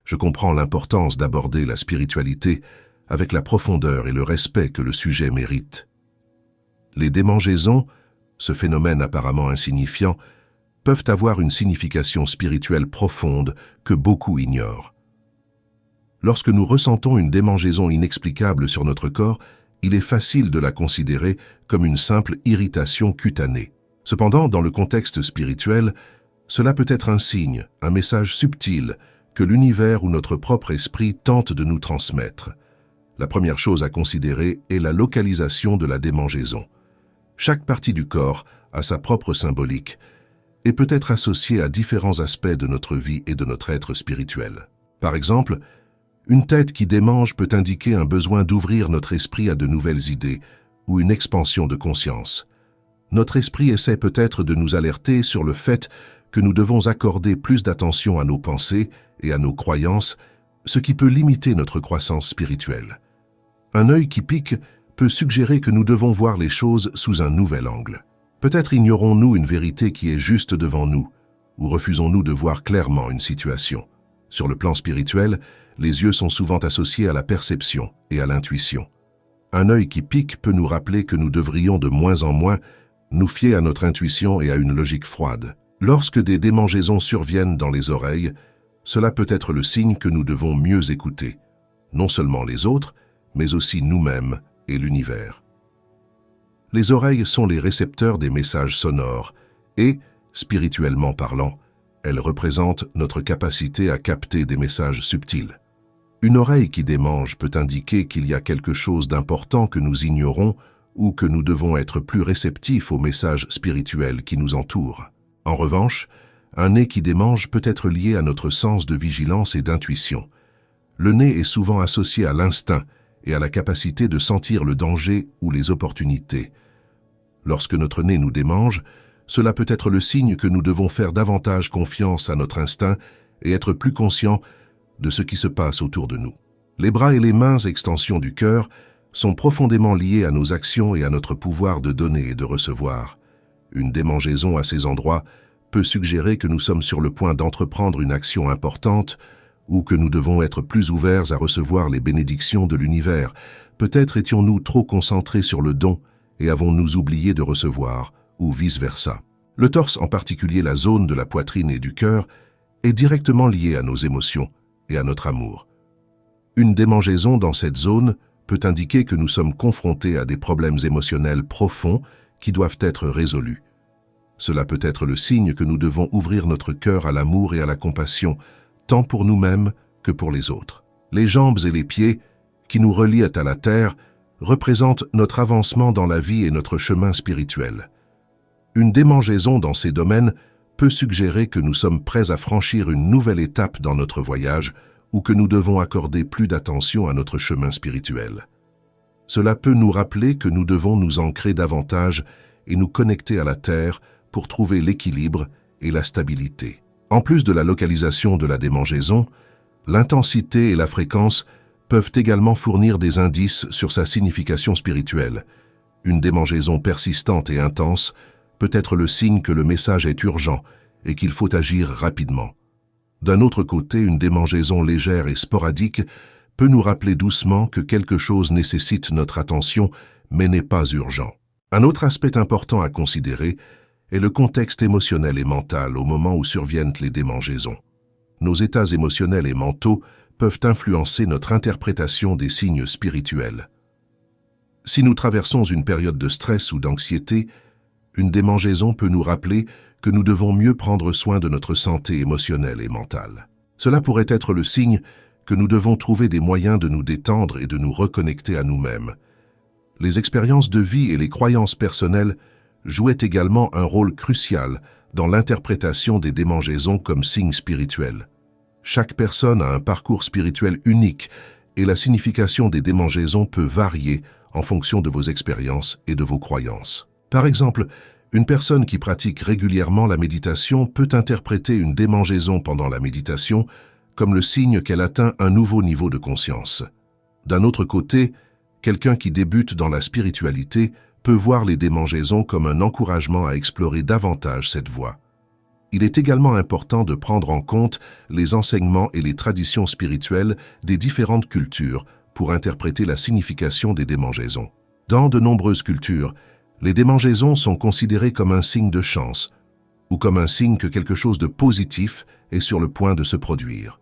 Je comprends l'importance d'aborder la spiritualité avec la profondeur et le respect que le sujet mérite. Les démangeaisons, ce phénomène apparemment insignifiant, peuvent avoir une signification spirituelle profonde que beaucoup ignorent. Lorsque nous ressentons une démangeaison inexplicable sur notre corps, il est facile de la considérer comme une simple irritation cutanée. Cependant, dans le contexte spirituel, cela peut être un signe, un message subtil que l'univers ou notre propre esprit tente de nous transmettre. La première chose à considérer est la localisation de la démangeaison. Chaque partie du corps a sa propre symbolique et peut être associée à différents aspects de notre vie et de notre être spirituel. Par exemple, une tête qui démange peut indiquer un besoin d'ouvrir notre esprit à de nouvelles idées ou une expansion de conscience. Notre esprit essaie peut-être de nous alerter sur le fait que nous devons accorder plus d'attention à nos pensées et à nos croyances, ce qui peut limiter notre croissance spirituelle. Un œil qui pique peut suggérer que nous devons voir les choses sous un nouvel angle. Peut-être ignorons-nous une vérité qui est juste devant nous, ou refusons-nous de voir clairement une situation. Sur le plan spirituel, les yeux sont souvent associés à la perception et à l'intuition. Un œil qui pique peut nous rappeler que nous devrions de moins en moins nous fier à notre intuition et à une logique froide. Lorsque des démangeaisons surviennent dans les oreilles, cela peut être le signe que nous devons mieux écouter, non seulement les autres, mais aussi nous-mêmes et l'univers. Les oreilles sont les récepteurs des messages sonores et, spirituellement parlant, elles représentent notre capacité à capter des messages subtils. Une oreille qui démange peut indiquer qu'il y a quelque chose d'important que nous ignorons ou que nous devons être plus réceptifs aux messages spirituels qui nous entourent. En revanche, un nez qui démange peut être lié à notre sens de vigilance et d'intuition. Le nez est souvent associé à l'instinct et à la capacité de sentir le danger ou les opportunités. Lorsque notre nez nous démange, cela peut être le signe que nous devons faire davantage confiance à notre instinct et être plus conscients de ce qui se passe autour de nous. Les bras et les mains, extensions du cœur, sont profondément liés à nos actions et à notre pouvoir de donner et de recevoir. Une démangeaison à ces endroits peut suggérer que nous sommes sur le point d'entreprendre une action importante ou que nous devons être plus ouverts à recevoir les bénédictions de l'univers. Peut-être étions-nous trop concentrés sur le don et avons-nous oublié de recevoir, ou vice-versa. Le torse, en particulier la zone de la poitrine et du cœur, est directement lié à nos émotions et à notre amour. Une démangeaison dans cette zone peut indiquer que nous sommes confrontés à des problèmes émotionnels profonds qui doivent être résolus. Cela peut être le signe que nous devons ouvrir notre cœur à l'amour et à la compassion, tant pour nous-mêmes que pour les autres. Les jambes et les pieds, qui nous relient à la terre, représentent notre avancement dans la vie et notre chemin spirituel. Une démangeaison dans ces domaines peut suggérer que nous sommes prêts à franchir une nouvelle étape dans notre voyage ou que nous devons accorder plus d'attention à notre chemin spirituel. Cela peut nous rappeler que nous devons nous ancrer davantage et nous connecter à la terre pour trouver l'équilibre et la stabilité. En plus de la localisation de la démangeaison, l'intensité et la fréquence peuvent également fournir des indices sur sa signification spirituelle. Une démangeaison persistante et intense peut être le signe que le message est urgent et qu'il faut agir rapidement. D'un autre côté, une démangeaison légère et sporadique peut nous rappeler doucement que quelque chose nécessite notre attention mais n'est pas urgent. Un autre aspect important à considérer est le contexte émotionnel et mental au moment où surviennent les démangeaisons. Nos états émotionnels et mentaux peuvent influencer notre interprétation des signes spirituels. Si nous traversons une période de stress ou d'anxiété, une démangeaison peut nous rappeler que nous devons mieux prendre soin de notre santé émotionnelle et mentale. Cela pourrait être le signe que nous devons trouver des moyens de nous détendre et de nous reconnecter à nous-mêmes. Les expériences de vie et les croyances personnelles jouaient également un rôle crucial dans l'interprétation des démangeaisons comme signes spirituels. Chaque personne a un parcours spirituel unique et la signification des démangeaisons peut varier en fonction de vos expériences et de vos croyances. Par exemple, une personne qui pratique régulièrement la méditation peut interpréter une démangeaison pendant la méditation comme le signe qu'elle atteint un nouveau niveau de conscience. D'un autre côté, quelqu'un qui débute dans la spiritualité peut voir les démangeaisons comme un encouragement à explorer davantage cette voie. Il est également important de prendre en compte les enseignements et les traditions spirituelles des différentes cultures pour interpréter la signification des démangeaisons. Dans de nombreuses cultures, les démangeaisons sont considérées comme un signe de chance ou comme un signe que quelque chose de positif est sur le point de se produire.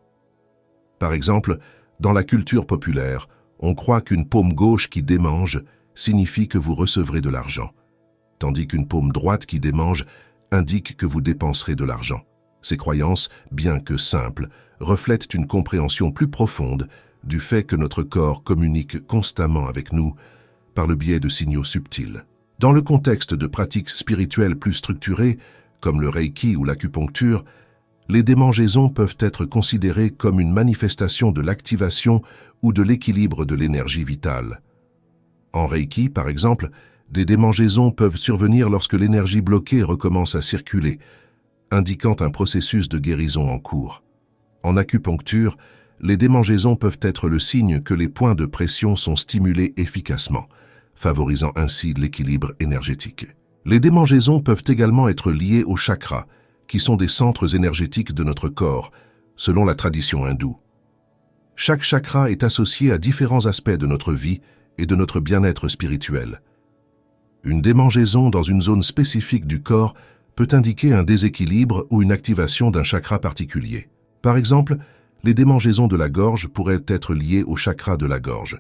Par exemple, dans la culture populaire, on croit qu'une paume gauche qui démange signifie que vous recevrez de l'argent, tandis qu'une paume droite qui démange indique que vous dépenserez de l'argent. Ces croyances, bien que simples, reflètent une compréhension plus profonde du fait que notre corps communique constamment avec nous par le biais de signaux subtils. Dans le contexte de pratiques spirituelles plus structurées, comme le Reiki ou l'acupuncture, les démangeaisons peuvent être considérées comme une manifestation de l'activation ou de l'équilibre de l'énergie vitale. En Reiki, par exemple, des démangeaisons peuvent survenir lorsque l'énergie bloquée recommence à circuler, indiquant un processus de guérison en cours. En acupuncture, les démangeaisons peuvent être le signe que les points de pression sont stimulés efficacement, favorisant ainsi l'équilibre énergétique. Les démangeaisons peuvent également être liées aux chakras, qui sont des centres énergétiques de notre corps, selon la tradition hindoue. Chaque chakra est associé à différents aspects de notre vie et de notre bien-être spirituel. Une démangeaison dans une zone spécifique du corps peut indiquer un déséquilibre ou une activation d'un chakra particulier. Par exemple, les démangeaisons de la gorge pourraient être liées au chakra de la gorge,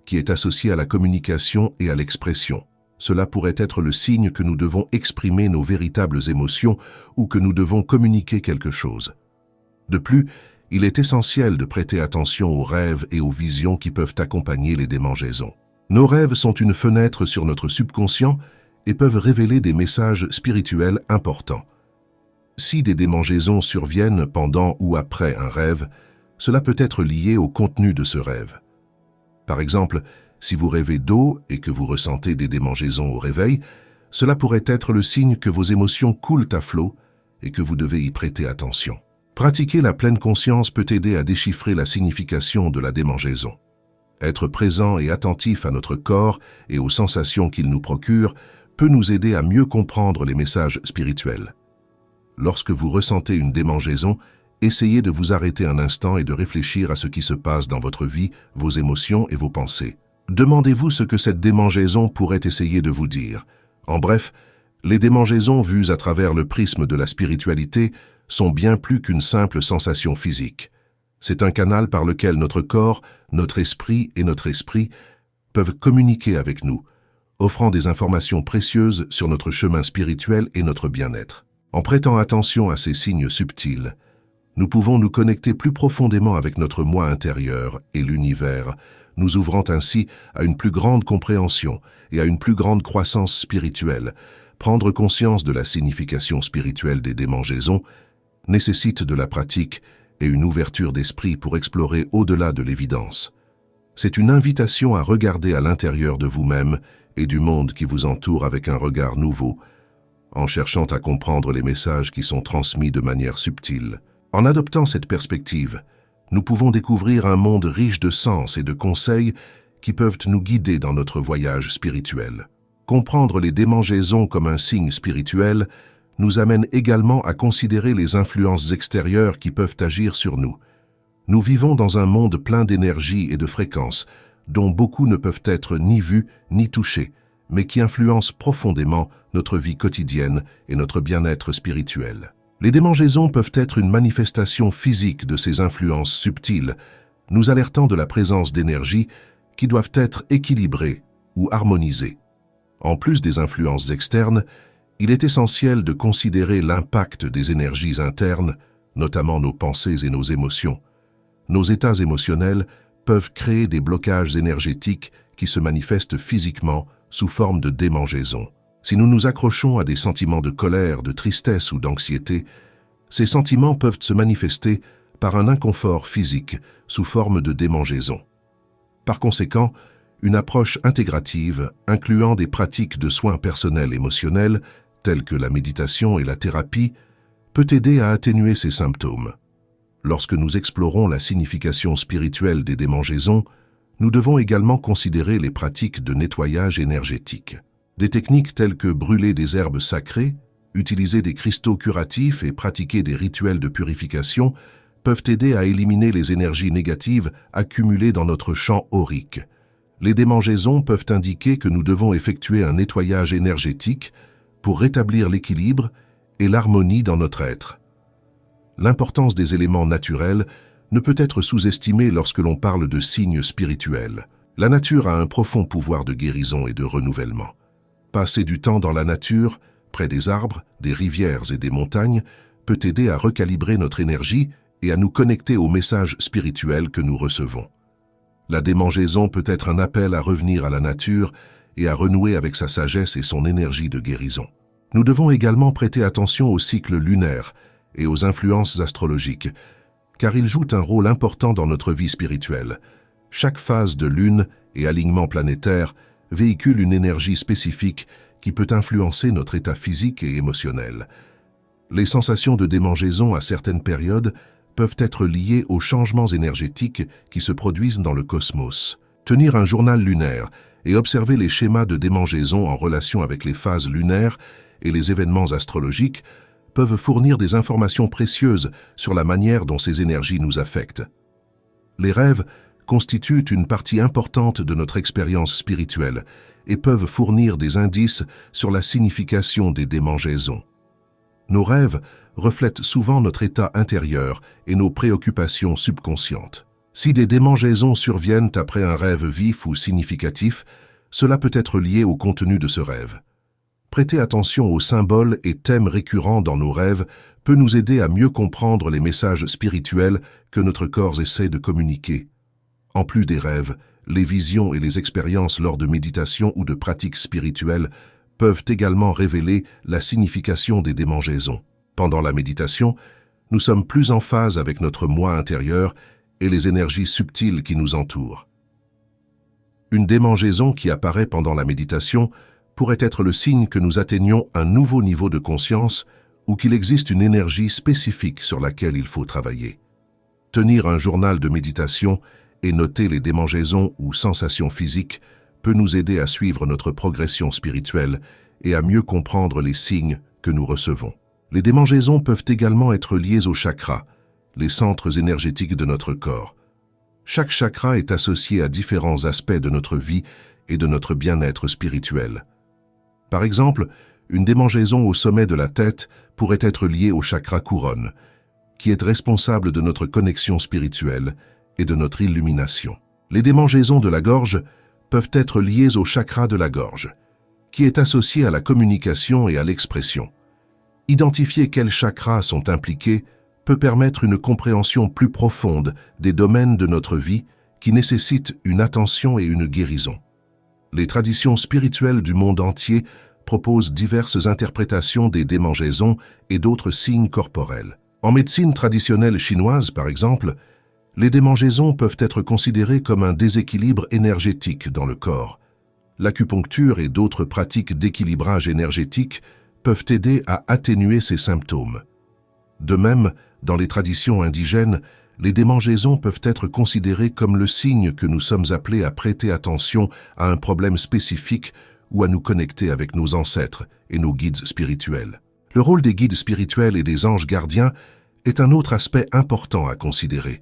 qui est associé à la communication et à l'expression. Cela pourrait être le signe que nous devons exprimer nos véritables émotions ou que nous devons communiquer quelque chose. De plus, il est essentiel de prêter attention aux rêves et aux visions qui peuvent accompagner les démangeaisons. Nos rêves sont une fenêtre sur notre subconscient et peuvent révéler des messages spirituels importants. Si des démangeaisons surviennent pendant ou après un rêve, cela peut être lié au contenu de ce rêve. Par exemple, si vous rêvez d'eau et que vous ressentez des démangeaisons au réveil, cela pourrait être le signe que vos émotions coulent à flot et que vous devez y prêter attention. Pratiquer la pleine conscience peut aider à déchiffrer la signification de la démangeaison. Être présent et attentif à notre corps et aux sensations qu'il nous procure peut nous aider à mieux comprendre les messages spirituels. Lorsque vous ressentez une démangeaison, essayez de vous arrêter un instant et de réfléchir à ce qui se passe dans votre vie, vos émotions et vos pensées. Demandez-vous ce que cette démangeaison pourrait essayer de vous dire. En bref, les démangeaisons vues à travers le prisme de la spiritualité sont bien plus qu'une simple sensation physique. C'est un canal par lequel notre corps, notre esprit et notre esprit peuvent communiquer avec nous, offrant des informations précieuses sur notre chemin spirituel et notre bien-être. En prêtant attention à ces signes subtils, nous pouvons nous connecter plus profondément avec notre moi intérieur et l'univers, nous ouvrant ainsi à une plus grande compréhension et à une plus grande croissance spirituelle. Prendre conscience de la signification spirituelle des démangeaisons nécessite de la pratique et une ouverture d'esprit pour explorer au-delà de l'évidence. C'est une invitation à regarder à l'intérieur de vous-même et du monde qui vous entoure avec un regard nouveau, en cherchant à comprendre les messages qui sont transmis de manière subtile. En adoptant cette perspective, nous pouvons découvrir un monde riche de sens et de conseils qui peuvent nous guider dans notre voyage spirituel. Comprendre les démangeaisons comme un signe spirituel nous amène également à considérer les influences extérieures qui peuvent agir sur nous. Nous vivons dans un monde plein d'énergie et de fréquences, dont beaucoup ne peuvent être ni vus ni touchés, mais qui influencent profondément notre vie quotidienne et notre bien-être spirituel. Les démangeaisons peuvent être une manifestation physique de ces influences subtiles, nous alertant de la présence d'énergies qui doivent être équilibrées ou harmonisées. En plus des influences externes, il est essentiel de considérer l'impact des énergies internes, notamment nos pensées et nos émotions. Nos états émotionnels peuvent créer des blocages énergétiques qui se manifestent physiquement sous forme de démangeaisons. Si nous nous accrochons à des sentiments de colère, de tristesse ou d'anxiété, ces sentiments peuvent se manifester par un inconfort physique sous forme de démangeaison. Par conséquent, une approche intégrative, incluant des pratiques de soins personnels émotionnels, telles que la méditation et la thérapie, peut aider à atténuer ces symptômes. Lorsque nous explorons la signification spirituelle des démangeaisons, nous devons également considérer les pratiques de nettoyage énergétique. Des techniques telles que brûler des herbes sacrées, Utiliser des cristaux curatifs et pratiquer des rituels de purification peuvent aider à éliminer les énergies négatives accumulées dans notre champ aurique. Les démangeaisons peuvent indiquer que nous devons effectuer un nettoyage énergétique pour rétablir l'équilibre et l'harmonie dans notre être. L'importance des éléments naturels ne peut être sous-estimée lorsque l'on parle de signes spirituels. La nature a un profond pouvoir de guérison et de renouvellement. Passer du temps dans la nature, près des arbres, des rivières et des montagnes, peut aider à recalibrer notre énergie et à nous connecter aux messages spirituels que nous recevons. La démangeaison peut être un appel à revenir à la nature et à renouer avec sa sagesse et son énergie de guérison. Nous devons également prêter attention aux cycles lunaires et aux influences astrologiques, car ils jouent un rôle important dans notre vie spirituelle. Chaque phase de lune et alignement planétaire véhicule une énergie spécifique qui peut influencer notre état physique et émotionnel. Les sensations de démangeaison à certaines périodes peuvent être liées aux changements énergétiques qui se produisent dans le cosmos. Tenir un journal lunaire et observer les schémas de démangeaison en relation avec les phases lunaires et les événements astrologiques peuvent fournir des informations précieuses sur la manière dont ces énergies nous affectent. Les rêves constituent une partie importante de notre expérience spirituelle et peuvent fournir des indices sur la signification des démangeaisons. Nos rêves reflètent souvent notre état intérieur et nos préoccupations subconscientes. Si des démangeaisons surviennent après un rêve vif ou significatif, cela peut être lié au contenu de ce rêve. Prêter attention aux symboles et thèmes récurrents dans nos rêves peut nous aider à mieux comprendre les messages spirituels que notre corps essaie de communiquer. En plus des rêves, les visions et les expériences lors de méditation ou de pratiques spirituelles peuvent également révéler la signification des démangeaisons. Pendant la méditation, nous sommes plus en phase avec notre moi intérieur et les énergies subtiles qui nous entourent. Une démangeaison qui apparaît pendant la méditation pourrait être le signe que nous atteignons un nouveau niveau de conscience ou qu'il existe une énergie spécifique sur laquelle il faut travailler. Tenir un journal de méditation et noter les démangeaisons ou sensations physiques peut nous aider à suivre notre progression spirituelle et à mieux comprendre les signes que nous recevons. Les démangeaisons peuvent également être liées aux chakras, les centres énergétiques de notre corps. Chaque chakra est associé à différents aspects de notre vie et de notre bien-être spirituel. Par exemple, une démangeaison au sommet de la tête pourrait être liée au chakra couronne, qui est responsable de notre connexion spirituelle et de notre illumination. Les démangeaisons de la gorge peuvent être liées au chakra de la gorge, qui est associé à la communication et à l'expression. Identifier quels chakras sont impliqués peut permettre une compréhension plus profonde des domaines de notre vie qui nécessitent une attention et une guérison. Les traditions spirituelles du monde entier proposent diverses interprétations des démangeaisons et d'autres signes corporels. En médecine traditionnelle chinoise, par exemple, les démangeaisons peuvent être considérées comme un déséquilibre énergétique dans le corps. L'acupuncture et d'autres pratiques d'équilibrage énergétique peuvent aider à atténuer ces symptômes. De même, dans les traditions indigènes, les démangeaisons peuvent être considérées comme le signe que nous sommes appelés à prêter attention à un problème spécifique ou à nous connecter avec nos ancêtres et nos guides spirituels. Le rôle des guides spirituels et des anges gardiens est un autre aspect important à considérer.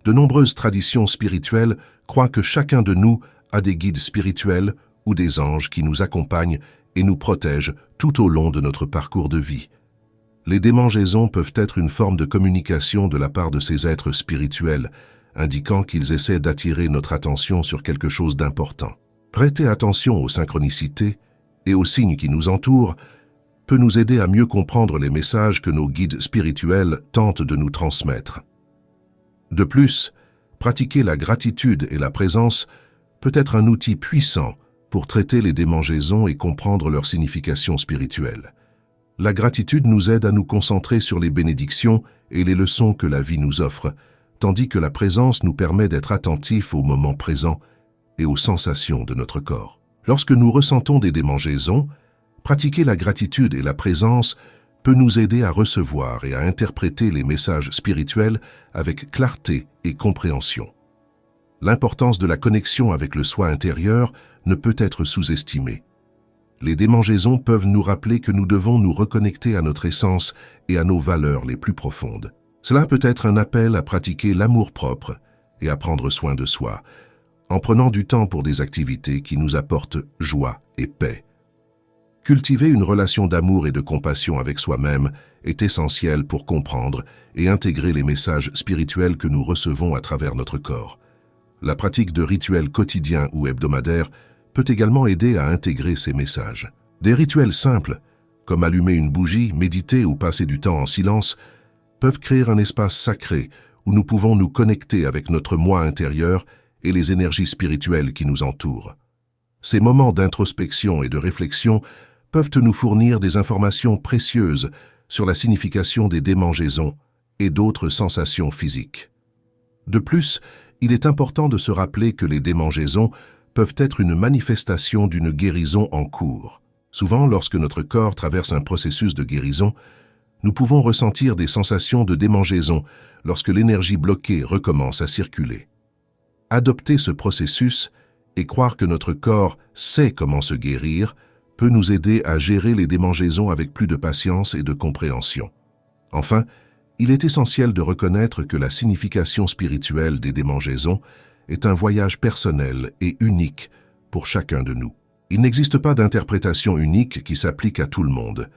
De nombreuses traditions spirituelles croient que chacun de nous a des guides spirituels ou des anges qui nous accompagnent et nous protègent tout au long de notre parcours de vie. Les démangeaisons peuvent être une forme de communication de la part de ces êtres spirituels, indiquant qu'ils essaient d'attirer notre attention sur quelque chose d'important. Prêter attention aux synchronicités et aux signes qui nous entourent peut nous aider à mieux comprendre les messages que nos guides spirituels tentent de nous transmettre. De plus, pratiquer la gratitude et la présence peut être un outil puissant pour traiter les démangeaisons et comprendre leur signification spirituelle. La gratitude nous aide à nous concentrer sur les bénédictions et les leçons que la vie nous offre, tandis que la présence nous permet d'être attentifs au moment présent et aux sensations de notre corps. Lorsque nous ressentons des démangeaisons, pratiquer la gratitude et la présence peut nous aider à recevoir et à interpréter les messages spirituels avec clarté et compréhension. L'importance de la connexion avec le soi intérieur ne peut être sous-estimée. Les démangeaisons peuvent nous rappeler que nous devons nous reconnecter à notre essence et à nos valeurs les plus profondes. Cela peut être un appel à pratiquer l'amour-propre et à prendre soin de soi, en prenant du temps pour des activités qui nous apportent joie et paix. Cultiver une relation d'amour et de compassion avec soi-même est essentiel pour comprendre et intégrer les messages spirituels que nous recevons à travers notre corps. La pratique de rituels quotidiens ou hebdomadaires peut également aider à intégrer ces messages. Des rituels simples, comme allumer une bougie, méditer ou passer du temps en silence, peuvent créer un espace sacré où nous pouvons nous connecter avec notre moi intérieur et les énergies spirituelles qui nous entourent. Ces moments d'introspection et de réflexion peuvent nous fournir des informations précieuses sur la signification des démangeaisons et d'autres sensations physiques. De plus, il est important de se rappeler que les démangeaisons peuvent être une manifestation d'une guérison en cours. Souvent, lorsque notre corps traverse un processus de guérison, nous pouvons ressentir des sensations de démangeaison lorsque l'énergie bloquée recommence à circuler. Adopter ce processus et croire que notre corps sait comment se guérir peut nous aider à gérer les démangeaisons avec plus de patience et de compréhension. Enfin, il est essentiel de reconnaître que la signification spirituelle des démangeaisons est un voyage personnel et unique pour chacun de nous. Il n'existe pas d'interprétation unique qui s'applique à tout le monde.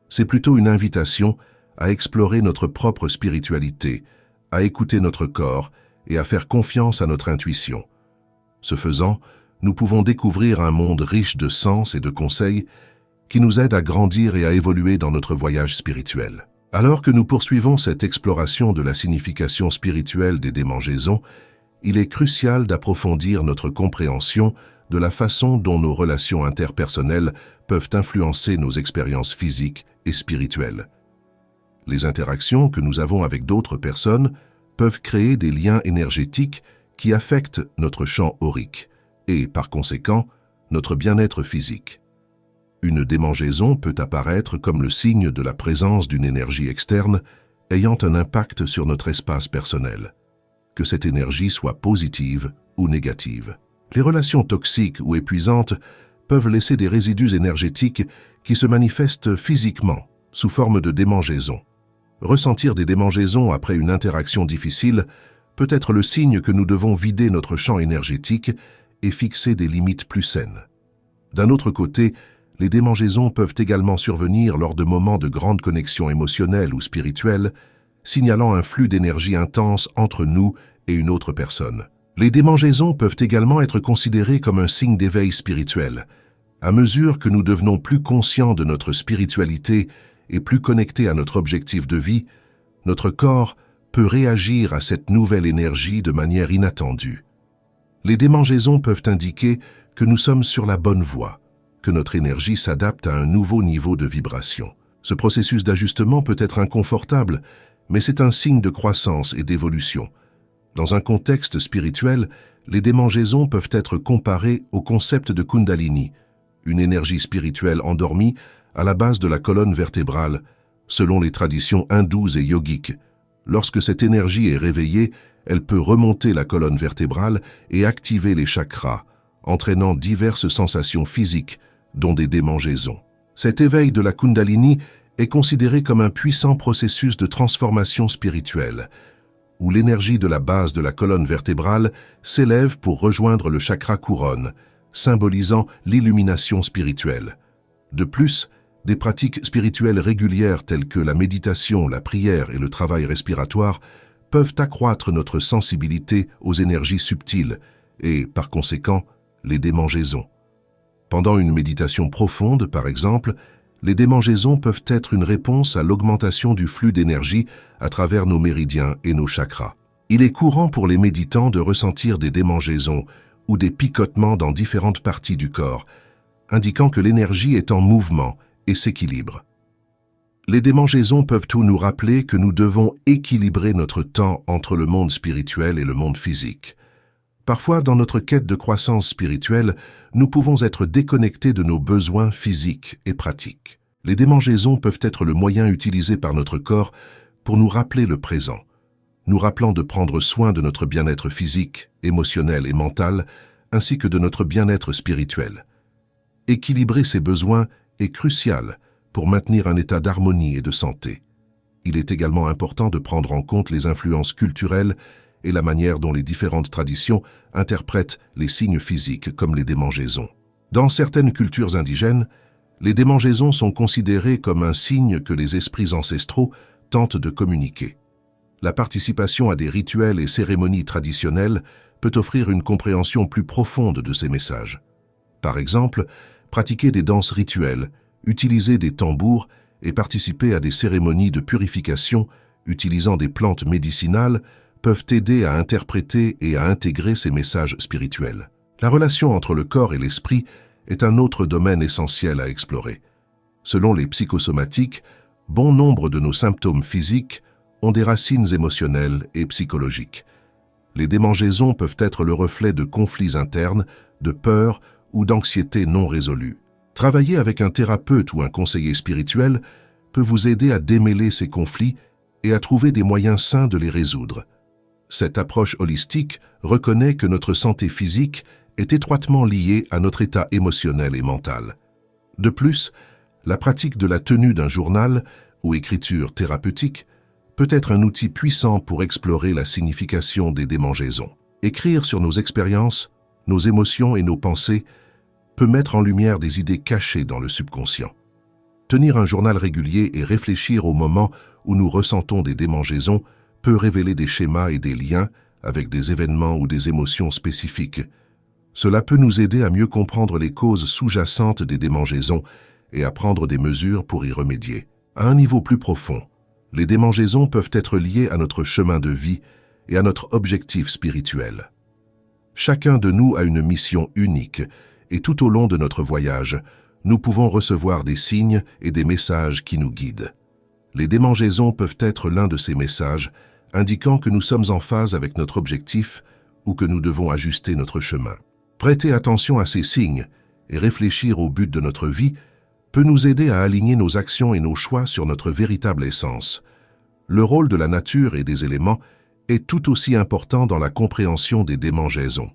C'est plutôt une invitation à explorer notre propre spiritualité, à écouter notre corps et à faire confiance à notre intuition. Ce faisant, nous pouvons découvrir un monde riche de sens et de conseils qui nous aident à grandir et à évoluer dans notre voyage spirituel. Alors que nous poursuivons cette exploration de la signification spirituelle des démangeaisons, il est crucial d'approfondir notre compréhension de la façon dont nos relations interpersonnelles peuvent influencer nos expériences physiques et spirituelles. Les interactions que nous avons avec d'autres personnes peuvent créer des liens énergétiques qui affectent notre champ aurique et, par conséquent, notre bien-être physique. Une démangeaison peut apparaître comme le signe de la présence d'une énergie externe ayant un impact sur notre espace personnel, que cette énergie soit positive ou négative. Les relations toxiques ou épuisantes peuvent laisser des résidus énergétiques qui se manifestent physiquement sous forme de démangeaison. Ressentir des démangeaisons après une interaction difficile peut être le signe que nous devons vider notre champ énergétique et fixer des limites plus saines. D'un autre côté, les démangeaisons peuvent également survenir lors de moments de grande connexion émotionnelle ou spirituelle, signalant un flux d'énergie intense entre nous et une autre personne. Les démangeaisons peuvent également être considérées comme un signe d'éveil spirituel. À mesure que nous devenons plus conscients de notre spiritualité et plus connectés à notre objectif de vie, notre corps peut réagir à cette nouvelle énergie de manière inattendue. Les démangeaisons peuvent indiquer que nous sommes sur la bonne voie, que notre énergie s'adapte à un nouveau niveau de vibration. Ce processus d'ajustement peut être inconfortable, mais c'est un signe de croissance et d'évolution. Dans un contexte spirituel, les démangeaisons peuvent être comparées au concept de Kundalini, une énergie spirituelle endormie à la base de la colonne vertébrale, selon les traditions hindoues et yogiques. Lorsque cette énergie est réveillée, elle peut remonter la colonne vertébrale et activer les chakras, entraînant diverses sensations physiques, dont des démangeaisons. Cet éveil de la Kundalini est considéré comme un puissant processus de transformation spirituelle, où l'énergie de la base de la colonne vertébrale s'élève pour rejoindre le chakra couronne, symbolisant l'illumination spirituelle. De plus, des pratiques spirituelles régulières telles que la méditation, la prière et le travail respiratoire peuvent accroître notre sensibilité aux énergies subtiles et, par conséquent, les démangeaisons. Pendant une méditation profonde, par exemple, les démangeaisons peuvent être une réponse à l'augmentation du flux d'énergie à travers nos méridiens et nos chakras. Il est courant pour les méditants de ressentir des démangeaisons ou des picotements dans différentes parties du corps, indiquant que l'énergie est en mouvement et s'équilibre. Les démangeaisons peuvent tout nous rappeler que nous devons équilibrer notre temps entre le monde spirituel et le monde physique. Parfois, dans notre quête de croissance spirituelle, nous pouvons être déconnectés de nos besoins physiques et pratiques. Les démangeaisons peuvent être le moyen utilisé par notre corps pour nous rappeler le présent, nous rappelant de prendre soin de notre bien-être physique, émotionnel et mental, ainsi que de notre bien-être spirituel. Équilibrer ses besoins est crucial pour maintenir un état d'harmonie et de santé. Il est également important de prendre en compte les influences culturelles et la manière dont les différentes traditions interprètent les signes physiques comme les démangeaisons. Dans certaines cultures indigènes, les démangeaisons sont considérées comme un signe que les esprits ancestraux tentent de communiquer. La participation à des rituels et cérémonies traditionnelles peut offrir une compréhension plus profonde de ces messages. Par exemple, pratiquer des danses rituelles, utiliser des tambours et participer à des cérémonies de purification utilisant des plantes médicinales peuvent aider à interpréter et à intégrer ces messages spirituels. La relation entre le corps et l'esprit est un autre domaine essentiel à explorer. Selon les psychosomatiques, bon nombre de nos symptômes physiques ont des racines émotionnelles et psychologiques. Les démangeaisons peuvent être le reflet de conflits internes, de peurs ou d'anxiété non résolues. Travailler avec un thérapeute ou un conseiller spirituel peut vous aider à démêler ces conflits et à trouver des moyens sains de les résoudre. Cette approche holistique reconnaît que notre santé physique est étroitement liée à notre état émotionnel et mental. De plus, la pratique de la tenue d'un journal ou écriture thérapeutique peut être un outil puissant pour explorer la signification des démangeaisons. Écrire sur nos expériences, nos émotions et nos pensées peut mettre en lumière des idées cachées dans le subconscient. Tenir un journal régulier et réfléchir au moment où nous ressentons des démangeaisons peut révéler des schémas et des liens avec des événements ou des émotions spécifiques. Cela peut nous aider à mieux comprendre les causes sous-jacentes des démangeaisons et à prendre des mesures pour y remédier. À un niveau plus profond, les démangeaisons peuvent être liées à notre chemin de vie et à notre objectif spirituel. Chacun de nous a une mission unique et tout au long de notre voyage, nous pouvons recevoir des signes et des messages qui nous guident. Les démangeaisons peuvent être l'un de ces messages, indiquant que nous sommes en phase avec notre objectif ou que nous devons ajuster notre chemin. Prêter attention à ces signes et réfléchir au but de notre vie peut nous aider à aligner nos actions et nos choix sur notre véritable essence. Le rôle de la nature et des éléments est tout aussi important dans la compréhension des démangeaisons.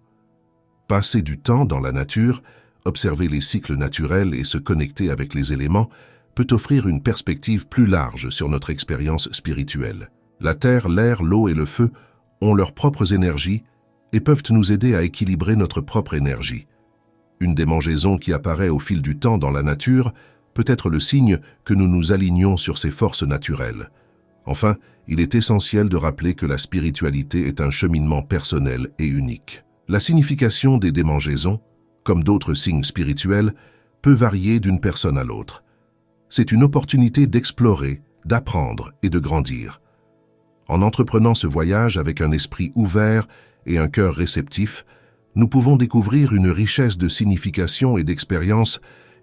Passer du temps dans la nature, observer les cycles naturels et se connecter avec les éléments peut offrir une perspective plus large sur notre expérience spirituelle. La terre, l'air, l'eau et le feu ont leurs propres énergies et peuvent nous aider à équilibrer notre propre énergie. Une démangeaison qui apparaît au fil du temps dans la nature peut être le signe que nous nous alignons sur ces forces naturelles. Enfin, il est essentiel de rappeler que la spiritualité est un cheminement personnel et unique. La signification des démangeaisons, comme d'autres signes spirituels, peut varier d'une personne à l'autre. C'est une opportunité d'explorer, d'apprendre et de grandir. En entreprenant ce voyage avec un esprit ouvert et un cœur réceptif, nous pouvons découvrir une richesse de signification et d'expériences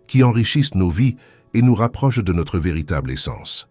qui enrichissent nos vies et nous rapprochent de notre véritable essence.